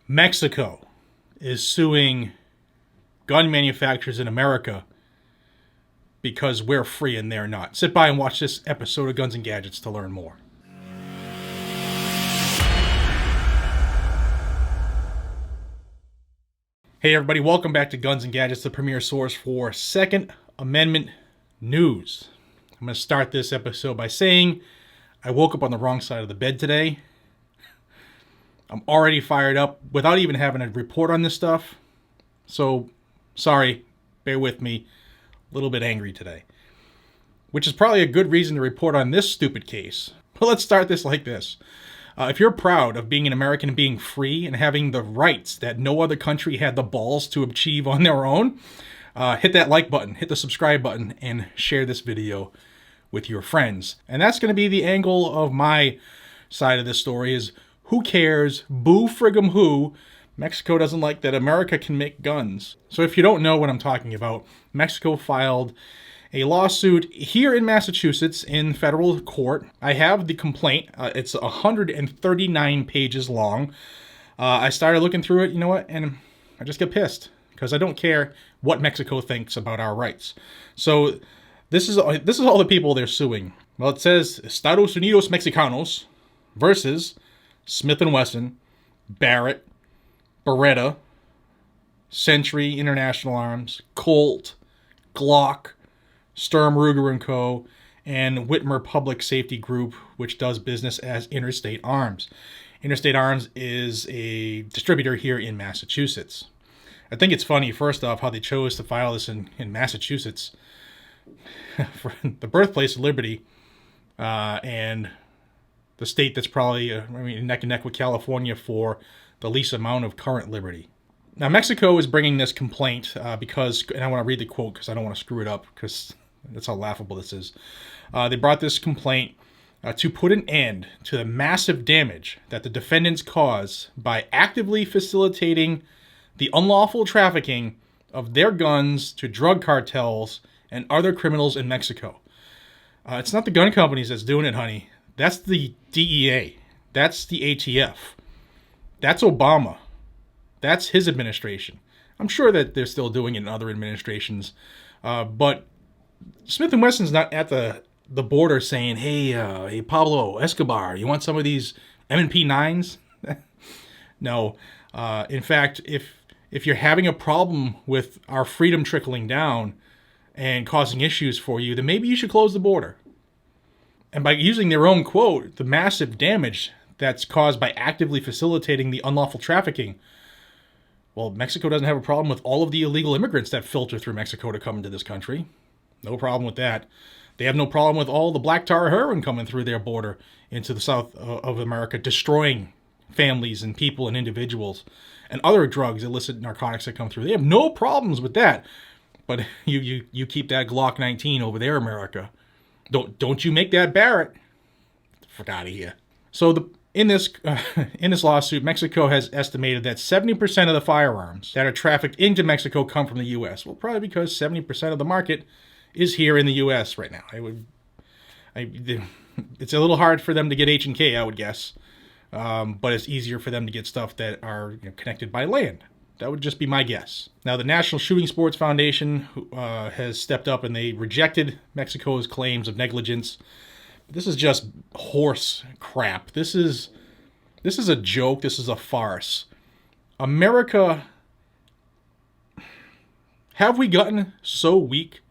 Mexico is suing gun manufacturers in America because we're free and they're not. Sit by and watch this episode of Guns and Gadgets to learn more. Hey everybody, welcome back to Guns and Gadgets, the premier source for Second Amendment news. I'm going to start this episode by saying I woke up on the wrong side of the bed today. I'm already fired up without even having a report on this stuff. So, sorry, bear with me. A little bit angry today. Which is probably a good reason to report on this stupid case. But let's start this like this. If you're proud of being an American and being free and having the rights that no other country had the balls to achieve on their own, hit that like button, hit the subscribe button, and share this video with your friends. And that's going to be the angle of my side of this story is, who cares? Boo friggum who? Mexico doesn't like that America can make guns. So if you don't know what I'm talking about, Mexico filed a lawsuit here in Massachusetts in federal court. I have the complaint. It's 139 pages long. I started looking through it, you know what, and I just get pissed because I don't care what Mexico thinks about our rights. So this is all the people they're suing. Well, it says Estados Unidos Mexicanos versus Smith & Wesson, Barrett, Beretta, Century International Arms, Colt, Glock, Sturm Ruger & Co., and Whitmer Public Safety Group, which does business as Interstate Arms. Interstate Arms is a distributor here in Massachusetts. I think it's funny, first off, how they chose to file this in Massachusetts, for the birthplace of liberty, and the state that's probably neck and neck with California for the least amount of current liberty. Now, Mexico is bringing this complaint because, and I want to read the quote because I don't want to screw it up because that's how laughable this is. They brought this complaint to put an end to the massive damage that the defendants caused by actively facilitating the unlawful trafficking of their guns to drug cartels and other criminals in Mexico. It's not the gun companies that's doing it, honey. That's the DEA. That's the ATF. That's Obama. That's his administration. I'm sure that they're still doing it in other administrations. But Smith & Wesson's not at the border saying, hey, Pablo Escobar, you want some of these M&P 9s? No. In fact, if you're having a problem with our freedom trickling down and causing issues for you, then maybe you should close the border. And by using their own quote, the massive damage that's caused by actively facilitating the unlawful trafficking, well, Mexico doesn't have a problem with all of the illegal immigrants that filter through Mexico to come into this country. No problem with that. They have no problem with all the black tar heroin coming through their border into the south of America, destroying families and people and individuals and other drugs, illicit narcotics that come through. They have no problems with that. But you keep that Glock 19 over there, America. Don't you make that Barrett. Fuck out of here. So in this lawsuit, Mexico has estimated that 70% of the firearms that are trafficked into Mexico come from the U.S. Well, probably because 70% of the market is here in the U.S. right now. It's a little hard for them to get H&K, I would guess, but it's easier for them to get stuff that are connected by land. That would just be my guess. Now, the National Shooting Sports Foundation has stepped up and they rejected Mexico's claims of negligence. This is just horse crap. This is a joke. This is a farce. America, have we gotten so weak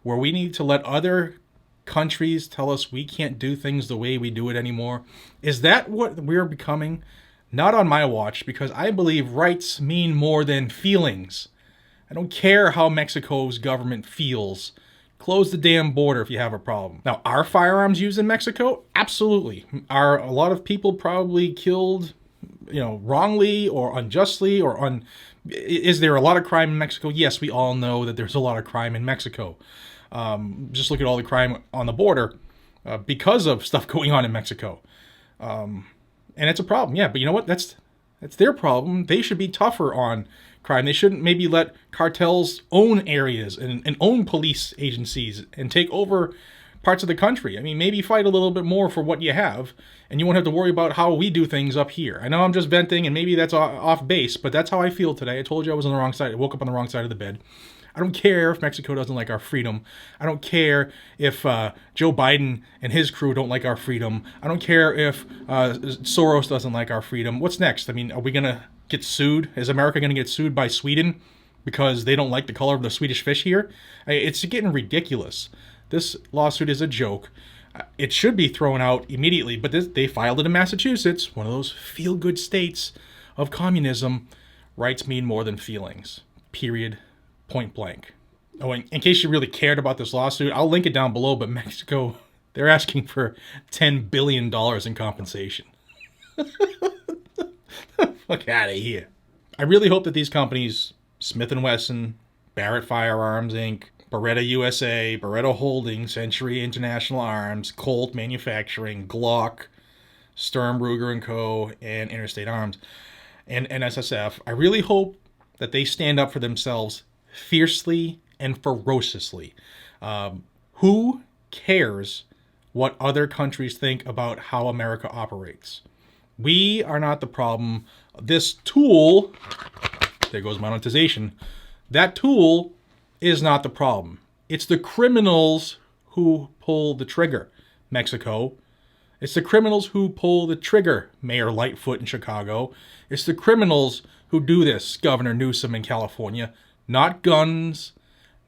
where we need to let other countries tell us we can't do things the way we do it anymore? Is that what we're becoming? Not on my watch, because I believe rights mean more than feelings. I don't care how Mexico's government feels. Close the damn border if you have a problem. Now, are firearms used in Mexico? Absolutely. Are a lot of people probably killed, wrongly or unjustly is there a lot of crime in Mexico? Yes, we all know that there's a lot of crime in Mexico. Just look at all the crime on the border because of stuff going on in Mexico. And it's a problem, yeah. But you know what? That's their problem. They should be tougher on crime. They shouldn't maybe let cartels own areas and own police agencies and take over parts of the country. I mean, maybe fight a little bit more for what you have, and you won't have to worry about how we do things up here. I know I'm just venting, and maybe that's off base, but that's how I feel today. I told you I was on the wrong side. I woke up on the wrong side of the bed. I don't care if Mexico doesn't like our freedom. I don't care if Joe Biden and his crew don't like our freedom. I don't care if Soros doesn't like our freedom. What's next? I mean, are we going to get sued? Is America going to get sued by Sweden because they don't like the color of the Swedish fish here? It's getting ridiculous. This lawsuit is a joke. It should be thrown out immediately, but they filed it in Massachusetts, one of those feel-good states of communism. Rights mean more than feelings. Period. Point blank. Oh, and in case you really cared about this lawsuit, I'll link it down below, but Mexico, they're asking for $10 billion in compensation. Fuck out of here. I really hope that these companies, Smith & Wesson, Barrett Firearms, Inc., Beretta USA, Beretta Holdings, Century International Arms, Colt Manufacturing, Glock, Sturm Ruger & Co., and Interstate Arms, and SSF, I really hope that they stand up for themselves fiercely and ferociously. Who cares what other countries think about how America operates? We are not the problem. This tool, there goes monetization, that tool is not the problem. It's the criminals who pull the trigger, Mexico. It's the criminals who pull the trigger, Mayor Lightfoot in Chicago. It's the criminals who do this, Governor Newsom in California. Not guns,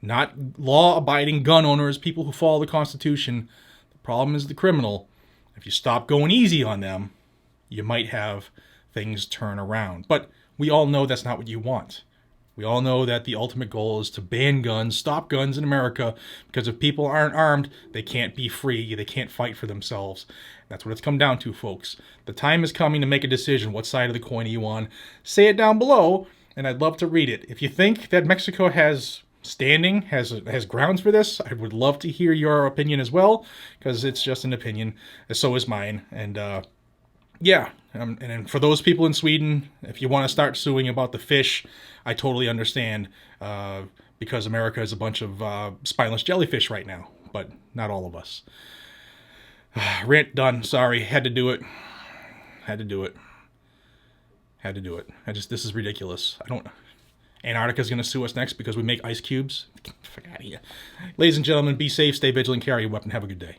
not law-abiding gun owners, people who follow the Constitution. The problem is the criminal. If you stop going easy on them, you might have things turn around. But we all know that's not what you want. We all know that the ultimate goal is to ban guns, stop guns in America, because if people aren't armed, they can't be free, they can't fight for themselves. That's what it's come down to, folks. The time is coming to make a decision. What side of the coin are you on? Say it down below, and I'd love to read it. If you think that Mexico has standing, has grounds for this, I would love to hear your opinion as well, because it's just an opinion. So is mine. And yeah, and for those people in Sweden, if you want to start suing about the fish, I totally understand, because America is a bunch of spineless jellyfish right now, but not all of us. Rant done. Sorry, had to do it. This is ridiculous. Antarctica's going to sue us next because we make ice cubes. Fuck out of here. Ladies and gentlemen, be safe, stay vigilant, carry a weapon. Have a good day.